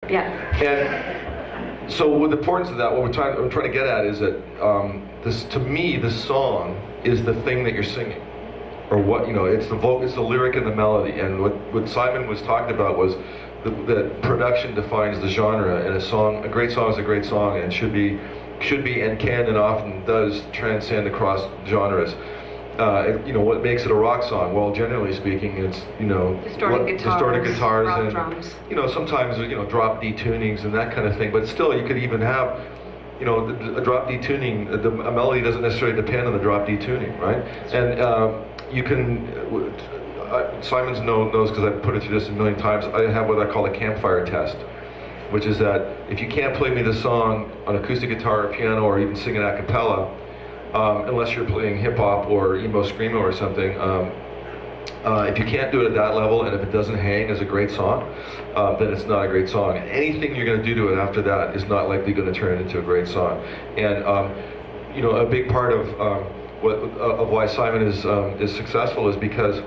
Yeah. And so with the importance of that, what I'm trying to get at is that this, to me, this song is the thing that you're singing, or what it's the lyric and the melody. And what Simon was talking about was that production defines the genre, and a great song is a great song, and should be and can and often does transcend across genres. What makes it a rock song? Well, generally speaking, it's distorted guitars rock and drums. Sometimes drop D tunings and that kind of thing. But still, you could even have a drop D tuning. A melody doesn't necessarily depend on the drop D tuning, right? And you can. Simon knows because I've put it through this a million times. I have what I call a campfire test, which is that if you can't play me the song on acoustic guitar or piano or even sing it a cappella, unless you're playing hip hop or emo screamo or something, if you can't do it at that level, and if it doesn't hang as a great song, then it's not a great song. And anything you're going to do to it after that is not likely going to turn it into a great song. And a big part of why Simon is successful is because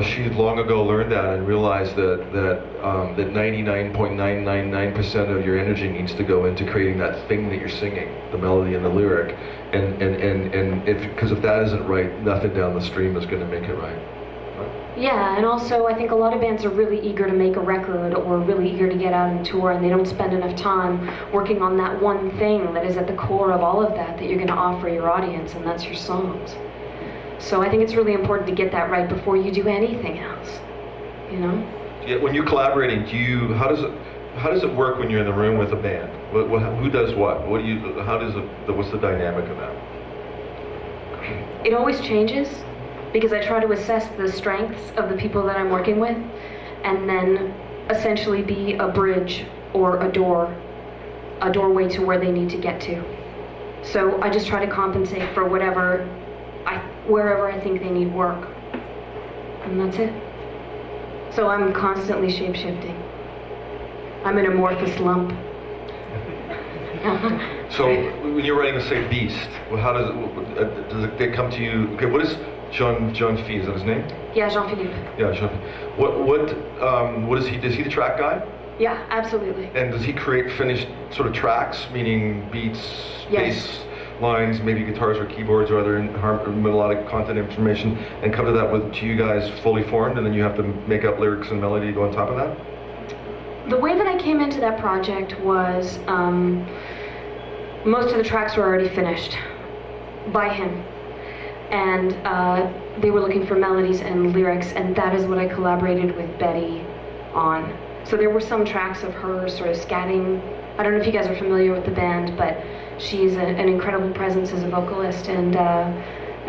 she long ago learned that and realized that 99.999% of your energy needs to go into creating that thing that you're singing, the melody and the lyric, and if that isn't right, nothing down the stream is going to make it right. Yeah, and also I think a lot of bands are really eager to make a record or really eager to get out and tour, and they don't spend enough time working on that one thing that is at the core of all of that you're going to offer your audience, and that's your songs. So I think it's really important to get that right before you do anything else, Yeah, when you're collaborating, how does it work when you're in the room with a band? Who does what? What's the dynamic of that? It always changes because I try to assess the strengths of the people that I'm working with, and then essentially be a bridge or a doorway to where they need to get to. So I just try to compensate for wherever I think they need work, and that's it. So I'm constantly shape-shifting. I'm an amorphous lump. So when you're writing, say, Beast, how does it come to you? Okay, what is Jean-Philippe? Is that his name? Yeah, Jean-Philippe. Yeah, Jean-Philippe. What is he? Is he the track guy? Yeah, absolutely. And does he create finished sort of tracks, meaning beats, bass lines, maybe guitars or keyboards or other melodic content information, and come to that to you guys fully formed, and then you have to make up lyrics and melody to go on top of that? The way that I came into that project was most of the tracks were already finished by him, and they were looking for melodies and lyrics, and that is what I collaborated with Betty on. So there were some tracks of her sort of scatting. I don't know if you guys are familiar with the band, but she's an incredible presence as a vocalist, and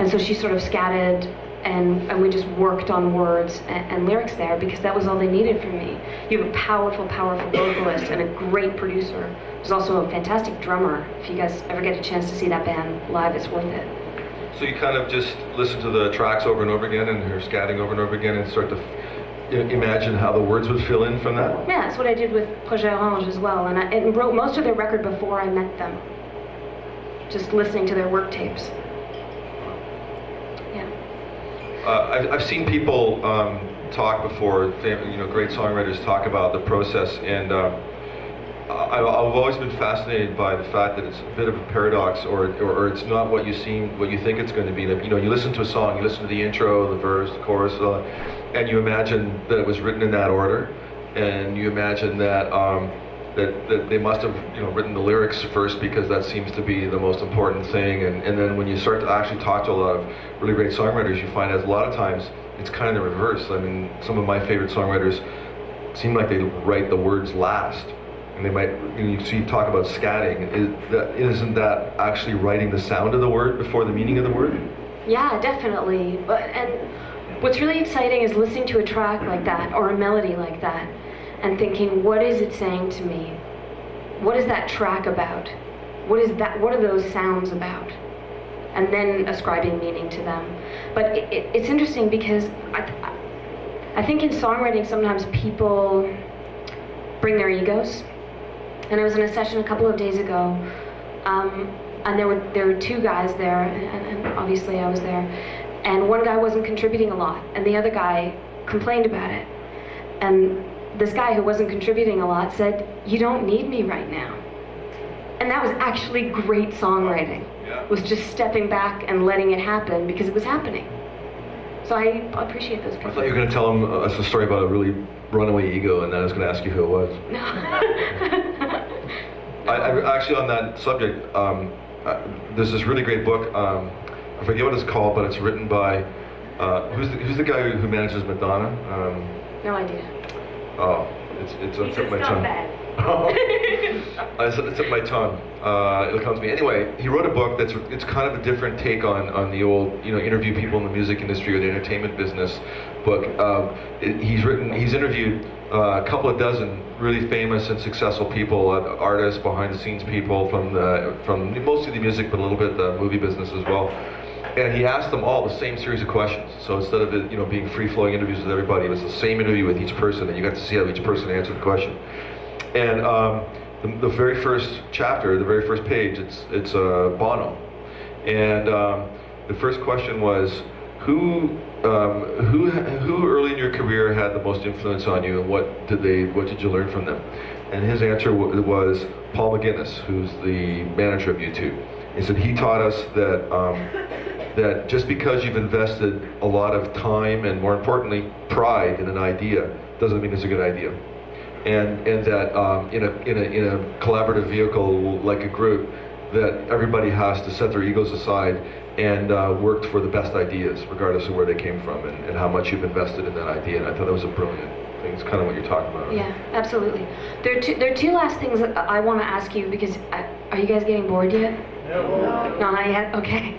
so she sort of scatted, and we just worked on words and lyrics there because that was all they needed from me. You have a powerful, powerful vocalist and a great producer who's also a fantastic drummer. If you guys ever get a chance to see that band live, it's worth it. So you kind of just listen to the tracks over and over again, and her scatting over and over again, and start to imagine how the words would fill in from that? Yeah, that's what I did with Projet Orange as well, and I wrote most of their record before I met them. Just listening to their work tapes. Yeah. I've seen people talk before, great songwriters talk about the process, and I've always been fascinated by the fact that it's a bit of a paradox, or it's not what you think it's going to be. That you listen to a song, you listen to the intro, the verse, the chorus, and you imagine that it was written in that order, and you imagine that that they must have written the lyrics first because that seems to be the most important thing, and then when you start to actually talk to a lot of really great songwriters, you find that a lot of times it's kind of the reverse. I mean, some of my favorite songwriters seem like they write the words last, and they might, you talk about scatting. Isn't that actually writing the sound of the word before the meaning of the word? Yeah, definitely. And what's really exciting is listening to a track like that or a melody like that and thinking, what is it saying to me? What is that track about? What are those sounds about? And then ascribing meaning to them. But it's interesting because I think in songwriting sometimes people bring their egos. And I was in a session a couple of days ago, and there were two guys there, and obviously I was there, and one guy wasn't contributing a lot, and the other guy complained about it. And this guy who wasn't contributing a lot said, "You don't need me right now." And that was actually great songwriting. Yeah. Was just stepping back and letting it happen because it was happening. So I appreciate those people. I thought you were going to tell him a story about a really runaway ego, and then I was going to ask you who it was. No. I actually, on that subject, there's this really great book. I forget what it's called, but it's written by who's the guy who manages Madonna? No idea. Oh, it's on the tip of my tongue. It's on the tip of my tongue. It'll come to me. Anyway, he wrote a book it's kind of a different take on the old, interview people in the music industry or the entertainment business book. He's interviewed a couple of dozen really famous and successful people, artists, behind the scenes people from mostly the music, but a little bit the movie business as well. And he asked them all the same series of questions. So instead of it, being free-flowing interviews with everybody, it was the same interview with each person, and you got to see how each person answered the question. And the very first chapter, the very first page, it's Bono, and the first question was, who early in your career had the most influence on you, and what did you learn from them? And his answer was Paul McGuinness, who's the manager of U2. He said he taught us that just because you've invested a lot of time and, more importantly, pride in an idea doesn't mean it's a good idea. And that in a collaborative vehicle like a group, that everybody has to set their egos aside and work for the best ideas, regardless of where they came from and how much you've invested in that idea. And I thought that was a brilliant thing. It's kind of what you're talking about. Right? Yeah, absolutely. There are two last things that I want to ask you, because are you guys getting bored yet? No. No, not yet? Okay.